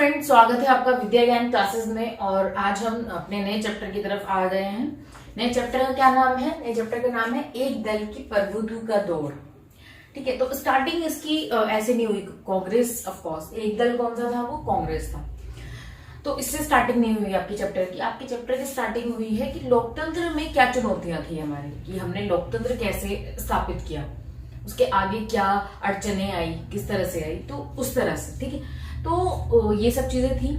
Friends, स्वागत है आपका विद्या ज्ञान क्लासेस में। और आज हम अपने नए चैप्टर की तरफ आ गए हैं। नए चैप्टर का क्या नाम है? नए चैप्टर का नाम है एक दल की प्रभुत्व का दौर। ठीक है, तो स्टार्टिंग इसकी ऐसे नहीं हुई कांग्रेस। ऑफ कोर्स एक दल कौन सा था? वो कांग्रेस था। तो इससे स्टार्टिंग नहीं हुई आपकी चैप्टर की। आपकी चैप्टर की स्टार्टिंग हुई है कि लोकतंत्र में क्या चुनौतियां थी हमारी, कि हमने लोकतंत्र कैसे स्थापित किया, उसके आगे क्या अड़चने आई, किस तरह से आई, तो उस तरह से। ठीक है, तो ये सब चीजें थी।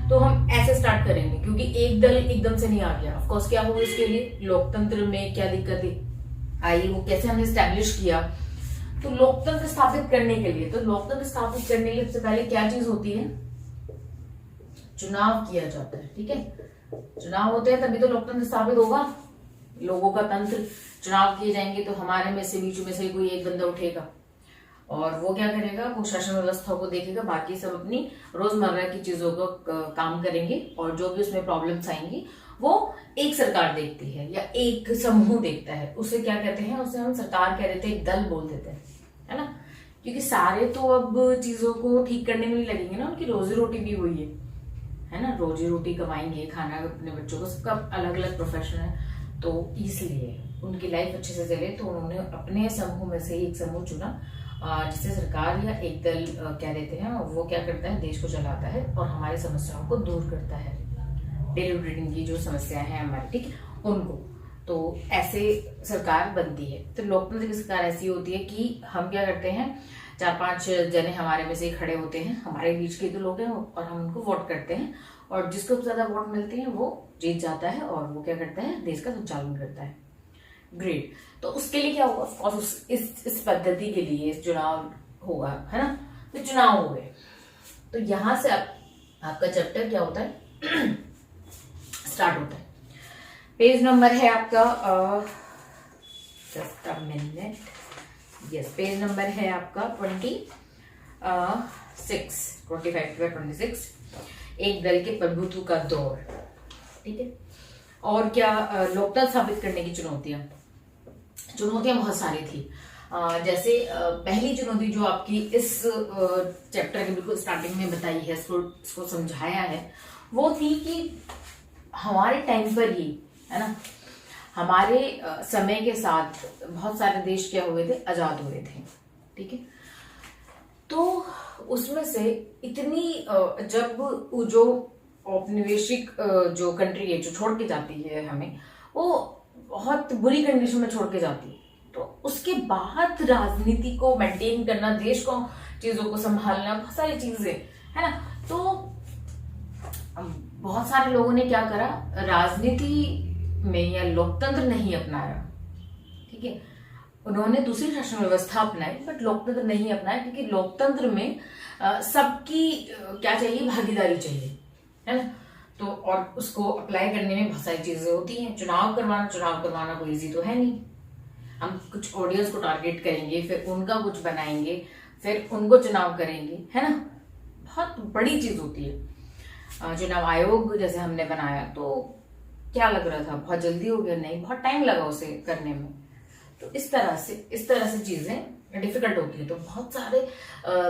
तो हम ऐसे स्टार्ट करेंगे क्योंकि एक दल एकदम से नहीं आ गया। ऑफ कोर्स क्या हुआ इसके लिए, लोकतंत्र में क्या दिक्कतें आई, वो कैसे हमने स्टैब्लिश किया। तो लोकतंत्र स्थापित करने के लिए, तो लोकतंत्र स्थापित करने के लिए सबसे पहले क्या चीज होती है? चुनाव किया जाता है। ठीक है, चुनाव होते हैं तभी तो लोकतंत्र स्थापित होगा। लोगों का तंत्र, चुनाव किए जाएंगे तो हमारे में से बीच में से कोई एक बंदा उठेगा और वो क्या करेगा? वो शासन व्यवस्था को देखेगा, बाकी सब अपनी रोजमर्रा की चीजों को काम करेंगे और जो भी उसमें प्रॉब्लम्स आएंगी वो एक सरकार देखती है या एक समूह देखता है। उसे क्या कहते हैं? उसे हम सरकार कह देते हैं, एक दल बोल देते हैं, है ना। क्योंकि सारे तो अब चीजों को ठीक करने में नहीं लगेंगे ना, उनकी रोजी रोटी भी वही है ना। रोजी रोटी कमाएंगे, खाना अपने बच्चों को, सबका अलग अलग प्रोफेशन है, तो इसलिए उनकी लाइफ अच्छे से चले तो उन्होंने अपने समूह में से एक समूह चुना जिसे सरकार या एक दल कह देते हैं। और वो क्या करता है? देश को चलाता है और हमारी समस्याओं को दूर करता है, डेली रूटीन की जो समस्याएं हैं हमारी, ठीक है, उनको। तो ऐसे सरकार बनती है। तो लोकतंत्र की सरकार ऐसी होती है कि हम क्या करते हैं, 4-5 जने हमारे में से खड़े होते हैं, हमारे बीच के तो लोग हैं, और हम उनको वोट करते हैं और जिसको ज्यादा वोट मिलते हैं वो जीत जाता है और वो क्या करता है? देश का संचालन करता है। ग्रेट। तो उसके लिए क्या होगा? ऑफकोर्स इस पद्धति के लिए चुनाव होगा, है ना। तो चुनाव हो गए, तो यहां से आपका चैप्टर क्या होता है? स्टार्ट होता है। पेज नंबर है आपका just a minute, yes, page number है आपका 25 एक दल के प्रभुत्व का दौर। ठीक है, और क्या लोकतंत्र स्थापित करने की चुनौतियां बहुत सारी थी। जैसे पहली चुनौती जो आपकी इस चैप्टर के बिल्कुल स्टार्टिंग में बताई है, इसको समझाया है, वो थी कि हमारे टाइम पर ही, है ना, हमारे समय के साथ बहुत सारे देश क्या हुए थे? आजाद हुए थे। ठीक है, तो उसमें से इतनी जब जो औपनिवेशिक जो कंट्री है जो छोड़ के जाती है हमें, वो बहुत बुरी कंडीशन में छोड़ के जाती है, तो उसके बाद राजनीति को मेंटेन करना, देश को, चीजों को संभालना, बहुत सारी चीजें, है ना। तो बहुत सारे लोगों ने क्या करा? राजनीति में या लोकतंत्र नहीं अपनाया। ठीक है, उन्होंने दूसरी शासन व्यवस्था अपनाई बट लोकतंत्र नहीं अपनाया, क्योंकि लोकतंत्र में सबकी क्या चाहिए? भागीदारी चाहिए, है ना। तो और उसको अप्लाई करने में बहुत सारी चीजें होती हैं। चुनाव करवाना कोई इजी तो है नहीं। हम कुछ ऑडियंस को टारगेट करेंगे, फिर उनका कुछ बनाएंगे, फिर उनको चुनाव करेंगे, है ना। बहुत बड़ी चीज होती है। चुनाव आयोग जैसे हमने बनाया तो क्या लग रहा था बहुत जल्दी हो गया? नहीं, बहुत टाइम लगा उसे करने में। तो इस तरह से चीजें डिफिकल्ट होती है। तो बहुत सारे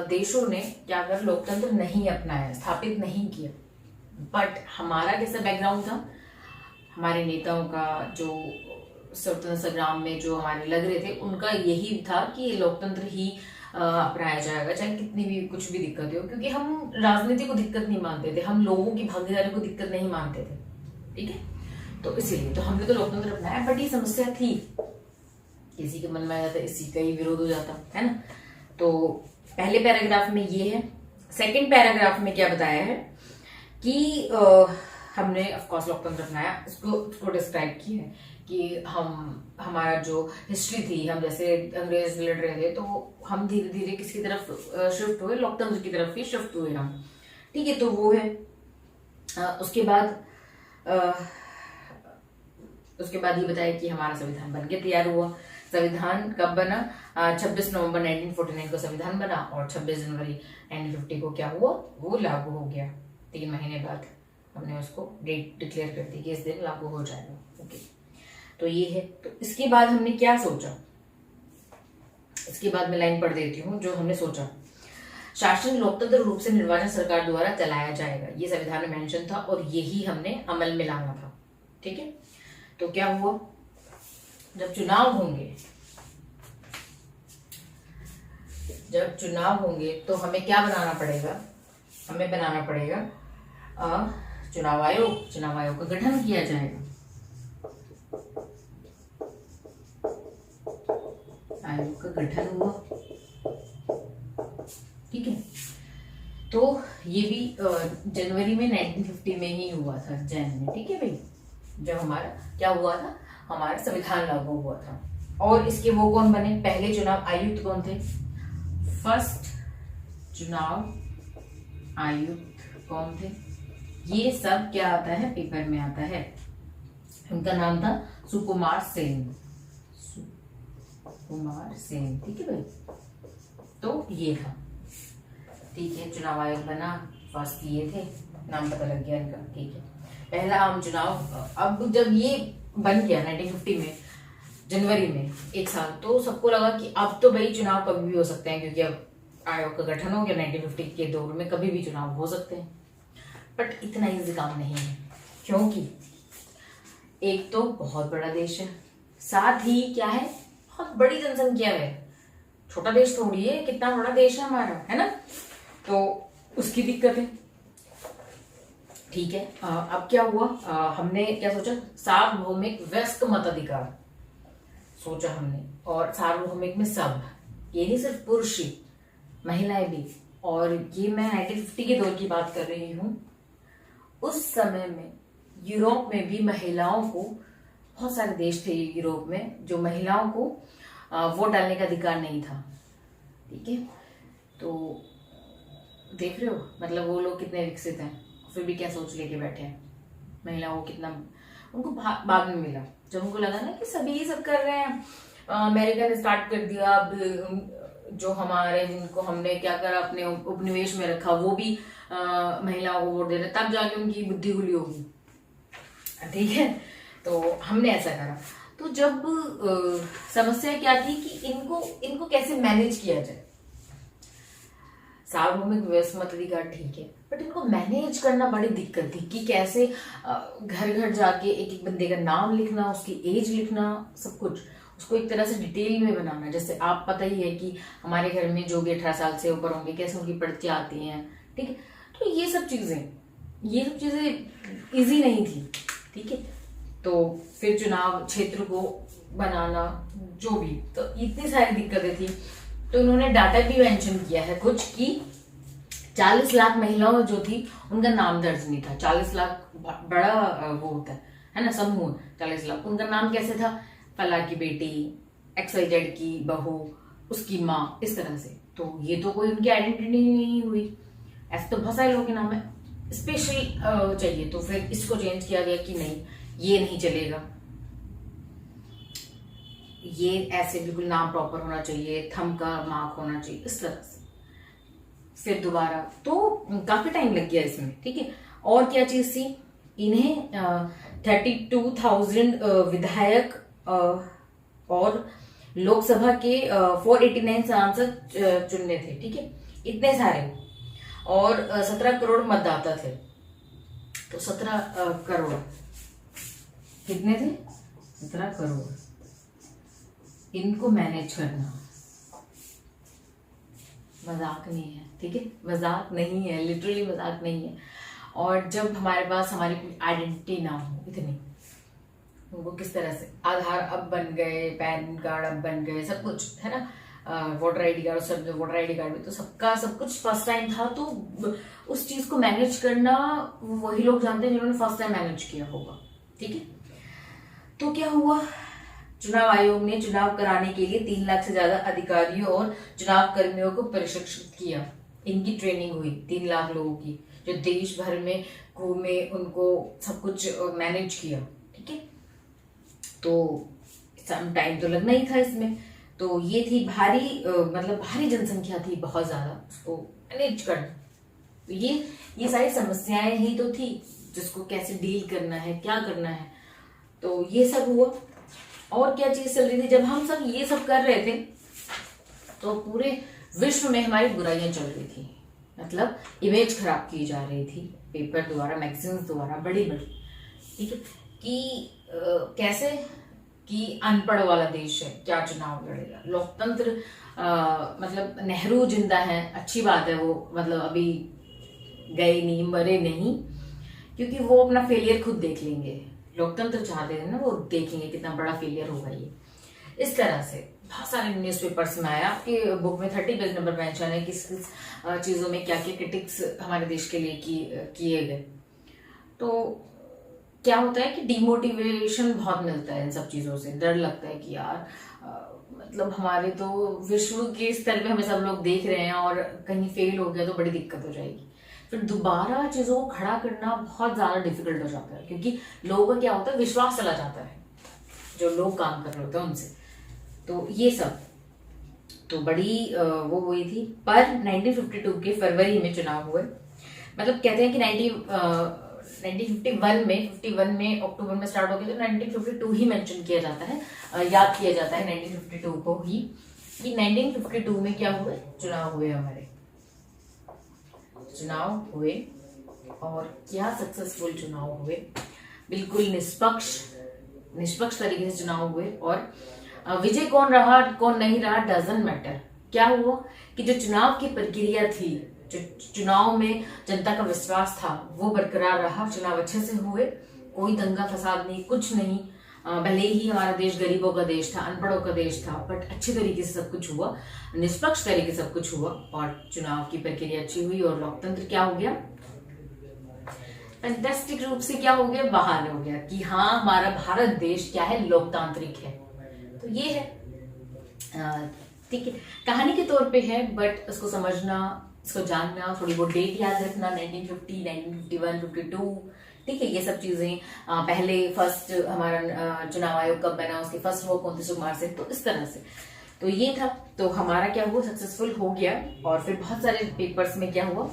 देशों ने क्या कर, लोकतंत्र नहीं अपनाया, स्थापित नहीं किया। बट हमारा कैसा बैकग्राउंड था? हमारे नेताओं का जो स्वतंत्रता संग्राम में जो हमारे लग रहे थे, उनका यही था कि लोकतंत्र ही अपनाया जाएगा, चाहे कितनी भी कुछ भी दिक्कत हो। क्योंकि हम राजनीति को दिक्कत नहीं मानते थे, हम लोगों की भागीदारी को दिक्कत नहीं मानते थे। ठीक है, तो इसीलिए तो हमने तो लोकतंत्र अपनाया। बट ये समस्या थी, किसी के मन में आ जाता, इसी का ही विरोध हो जाता, है ना। तो पहले पैराग्राफ में ये है। सेकंड पैराग्राफ में क्या बताया है कि हमने ऑफकोर्स लोकतंत्र अपनाया, इसको डिस्क्राइब किया है कि हमारा जो हिस्ट्री थी, हम जैसे अंग्रेज लड़ रहे थे तो हम धीरे धीरे किसकी तरफ शिफ्ट हुए? लोकतंत्र की तरफ ही शिफ्ट हुए हम। ठीक है, तो वो है। उसके बाद ये बताया कि हमारा संविधान बन के तैयार हुआ। संविधान कब बना? 26 नवंबर 1949 को संविधान बना और 26 जनवरी 1950 को क्या हुआ? वो लागू हो गया। 3 महीने बाद हमने उसको डेट डिक्लेयर कर दी कि इस दिन लागू हो जाएगा। ओके, तो ये है। तो इसके बाद हमने क्या सोचा? इसके बाद मैं लाइन पढ़ देती हूँ जो हमने सोचा। शासन लोकतंत्र रूप से निर्वाचन सरकार द्वारा चलाया जाएगा, ये संविधान में मेंशन था और यही हमने अमल में लाना था। ठीक है, तो क्या हुआ, जब चुनाव होंगे तो हमें क्या बनाना पड़ेगा, हमें बनाना पड़ेगा चुनाव आयोग। चुनाव आयोग का गठन किया जाएगा, आयोग का गठन हुआ। ठीक है, तो ये भी जनवरी में 1950 में ही हुआ था, जैन में। ठीक है भाई, जब हमारा क्या हुआ था, हमारा संविधान लागू हुआ था। और इसके वो कौन बने, पहले चुनाव आयुक्त कौन थे, फर्स्ट चुनाव आयुक्त कौन थे, ये सब क्या आता है, पेपर में आता है। उनका नाम था सुकुमार सेन। सुकुमार सेन, ठीक है भाई, तो ये था। ठीक है, चुनाव आयोग बना, फर्स्ट ये थे, नाम पता लग गया इनका। ठीक है, पहला आम चुनाव। अब जब ये बन गया 1950 में जनवरी में, एक साल, तो सबको लगा कि अब तो भाई चुनाव कभी भी हो सकते हैं, क्योंकि अब आयोग का गठन हो गया। 1950 के दौर में कभी भी चुनाव हो सकते हैं। बट इतना इजी काम नहीं है, क्योंकि एक तो बहुत बड़ा देश है, साथ ही क्या है, बहुत बड़ी जनसंख्या है। छोटा देश थोड़ी है, कितना बड़ा देश है हमारा, है ना, तो उसकी दिक्कत है। ठीक है, अब क्या हुआ, हमने क्या सोचा, सार्वभौमिक वयस्क मताधिकार सोचा हमने। और सार्वभौमिक में सब, ये नहीं सिर्फ पुरुष ही, महिलाएं भी। और ये मैं 1950 के दौर की बात कर रही हूँ। उस समय में यूरोप में भी महिलाओं को, बहुत सारे देश थे यूरोप में जो महिलाओं को वोट डालने का अधिकार नहीं था। ठीक है, तो देख रहे हो, मतलब वो लोग कितने विकसित हैं, फिर भी क्या सोच लेके बैठे हैं। महिलाओं को कितना, उनको बाद में मिला, जब उनको लगा ना कि सभी ये सब कर रहे हैं, अमेरिका ने स्टार्ट कर दिया। अब जो हमारे, जिनको हमने क्या करा, अपने उपनिवेश में रखा, वो भी महिलाओं को वोट दे रहे, तब जाके उनकी बुद्धि खुली होगी। ठीक है, तो हमने ऐसा करा। तो जब समस्या क्या थी कि इनको कैसे मैनेज किया जाए। सार्वभौमिक वयस्क मताधिकार ठीक है, बट इनको मैनेज करना बड़ी दिक्कत थी कि कैसे घर घर जाके एक एक बंदे का नाम लिखना, उसकी एज लिखना, सब कुछ उसको एक तरह से डिटेल में बनाना। जैसे आप पता ही है कि हमारे घर में जो भी 18 साल से ऊपर होंगे, कैसे उनकी पर्चियां आती हैं। ठीक है, तो ये सब चीजें इजी नहीं थी। ठीक है, तो फिर चुनाव क्षेत्र को बनाना, जो भी, तो इतनी सारी दिक्कतें थी। तो इन्होंने डाटा भी मेंशन किया है कुछ कि 40 लाख महिलाओं जो थी उनका नाम दर्ज नहीं था। 40 लाख बड़ा वो होता है ना, समूह 40 लाख। उनका नाम कैसे था, फला की बेटी, XYZ की बहू, उसकी माँ, इस तरह से। तो ये तो कोई उनकी आइडेंटिटी नहीं हुई। ऐसे तो बहुत सारे लोगों के नाम है, स्पेशल चाहिए। तो फिर इसको चेंज किया गया कि नहीं, ये नहीं चलेगा, ये ऐसे बिल्कुल नाम प्रॉपर होना चाहिए, थंब का मार्क होना चाहिए, इस तरह से। फिर दोबारा, तो काफी टाइम लग गया इसमें। ठीक है, और क्या चीज थी, इन्हें 32,000 विधायक और लोकसभा के 489 सांसद चुनने थे। ठीक है, इतने सारे, और 17 करोड़ मतदाता थे। तो 17 करोड़ कितने थे, 17 करोड़, इनको मैनेज करना मजाक नहीं है। ठीक है, मजाक नहीं है, लिटरली मजाक नहीं है। और जब हमारे पास हमारी कोई आइडेंटिटी ना हो इतनी, वो किस तरह से, आधार अब बन गए, पैन कार्ड अब बन गए, सब कुछ है ना, वोटर आईडी कार्ड, सब वोटर आईडी कार्ड में तो सबका सब कुछ फर्स्ट टाइम था। तो उस चीज को मैनेज करना वही लोग जानते हैं जिन्होंने फर्स्ट टाइम मैनेज किया होगा। ठीक है, तो क्या हुआ, चुनाव आयोग ने चुनाव कराने के लिए 3 लाख से ज्यादा अधिकारियों और चुनाव कर्मियों को प्रशिक्षित किया। इनकी ट्रेनिंग हुई 3 लाख लोगों की, जो देश भर में घूमे, उनको सब कुछ मैनेज किया। ठीक है, तो सम टाइम तो लगना ही था इसमें। तो ये थी भारी, मतलब भारी जनसंख्या थी, बहुत ज्यादा, उसको मैनेज करना। तो ये सारी समस्याएं ही तो थी, जिसको कैसे डील करना है, क्या करना है। तो ये सब हुआ। और क्या चीज चल रही थी, जब हम सब ये सब कर रहे थे, तो पूरे विश्व में हमारी बुराइयां चल रही थी, मतलब इमेज खराब की जा रही थी पेपर द्वारा, मैगजीन्स द्वारा, बड़ी बड़ी, ठीक है, कि कैसे कि अनपढ़ वाला देश है, क्या चुनाव लड़ेगा, लोकतंत्र मतलब नेहरू जिंदा है, अच्छी बात है, वो मतलब अभी गए नहीं, मरे नहीं, क्योंकि वो अपना फेलियर खुद देख लेंगे, लोकतंत्र चाहते हैं ना, वो देखेंगे कितना बड़ा फेलियर होगा ये। इस तरह से बहुत सारे न्यूज़पेपर्स में आया, आपकी बुक में 30 पेज नंबर मेंशन है किस किस चीज़ों में क्या क्या क्रिटिक्स हमारे देश के लिए किए गए। तो क्या होता है कि डिमोटिवेशन बहुत मिलता है इन सब चीज़ों से, डर लगता है कि यार मतलब हमारे तो विश्व के स्तर पे हमें सब लोग देख रहे हैं और कहीं फेल हो गया तो बड़ी दिक्कत हो जाएगी, फिर दोबारा चीज़ों को खड़ा करना बहुत ज़्यादा डिफिकल्ट हो जाता है, क्योंकि लोगों का क्या होता है, विश्वास चला जाता है जो लोग काम कर रहे होते हैं उनसे। तो ये सब तो बड़ी वो हुई थी। पर 1952 के फरवरी में चुनाव हुए, मतलब कहते हैं कि 1951 में अक्टूबर में स्टार्ट हो गया, तो 1952 ही मेंशन किया जाता है, याद किया जाता है 1952 को ही, कि 1952 में क्या हुए, चुनाव हुए, हमारे चुनाव हुए, और क्या सक्सेसफुल चुनाव हुए, बिल्कुल निष्पक्ष तरीके से चुनाव हुए, और विजय कौन रहा कौन नहीं रहा डजंट मैटर। क्या हुआ कि जो चुनाव की प्रक्रिया थी, जो चुनाव में जनता का विश्वास था, वो बरकरार रहा, चुनाव अच्छे से हुए, कोई दंगा फसाद नहीं, कुछ नहीं, भले ही हमारा देश गरीबों का देश था, अनपढ़ों का देश था, बट अच्छे तरीके से सब कुछ हुआ, निष्पक्ष तरीके से सब कुछ हुआ, और चुनाव की प्रक्रिया अच्छी हुई, और लोकतंत्र क्या हो गया, फैंटास्टिक रूप से क्या हो गया, बहाल हो गया, कि हाँ हमारा भारत देश क्या है, लोकतांत्रिक है। तो ये है, ठीक है, कहानी के तौर पे है, बट उसको समझना, इसको जानना, थोड़ी बहुत डेट याद रखना, 1950, 1951, 52, ठीक है, ये सब चीजें, पहले फर्स्ट हमारा चुनाव आयोग कब बना, उसके फर्स्ट वो कौन थे, सुकुमार से, तो इस तरह से। तो ये था, तो हमारा क्या हुआ, सक्सेसफुल हो गया, और फिर बहुत सारे पेपर्स में क्या हुआ,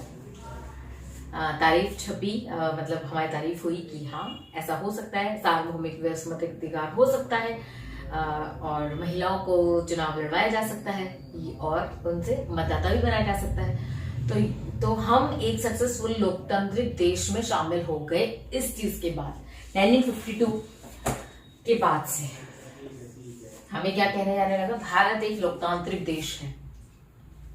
तारीफ छपी, मतलब हमारी तारीफ हुई कि हाँ ऐसा हो सकता है, सार्वभौमिक व्यवस्थितिकार हो सकता है, और महिलाओं को चुनाव लड़वाया जा सकता है, और उनसे मतदाता भी बनाया जा सकता है। तो हम एक सक्सेसफुल लोकतांत्रिक देश में शामिल हो गए इस चीज के बाद, 1952 के बाद से हमें क्या कहने जाने लगा, भारत एक लोकतांत्रिक देश है।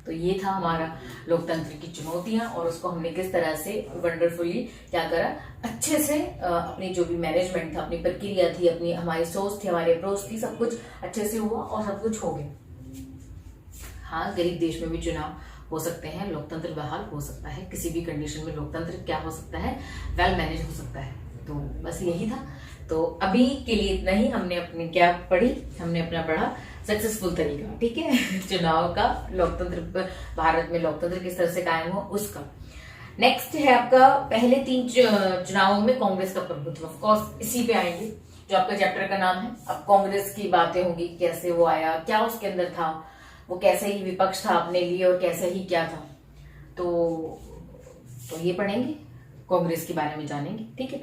तो ये था हमारा लोकतंत्र की चुनौतियां, और उसको हमने किस तरह से वंडरफुली क्या करा, अच्छे से अपनी जो भी मैनेजमेंट था, अपनी प्रक्रिया थी, अपनी हमारी सोच थी, हमारी अप्रोच थी, सब कुछ अच्छे से हुआ और सब कुछ हो गया। हाँ, गरीब देश में भी चुनाव हो सकते हैं, लोकतंत्र बहाल हो सकता है, किसी भी कंडीशन में लोकतंत्र क्या हो सकता है, वेल मैनेज हो सकता है। तो बस यही था। तो अभी के लिए इतना ही, हमने अपनी क्या पढ़ी, हमने अपना पढ़ा सक्सेसफुल तरीका, ठीक है, चुनाव का, लोकतंत्र, भारत में लोकतंत्र किस तरह से कायम हुआ उसका। नेक्स्ट है आपका, पहले 3 चुनावों में कांग्रेस का प्रभुत्व, ऑफ कोर्स इसी पे आएंगे, जो आपका चैप्टर का नाम है। अब कांग्रेस की बातें होंगी, कैसे वो आया, क्या उसके अंदर था, वो कैसे ही विपक्ष था अपने लिए, और कैसे ही क्या था, तो ये पढ़ेंगे, कांग्रेस के बारे में जानेंगे, ठीक है।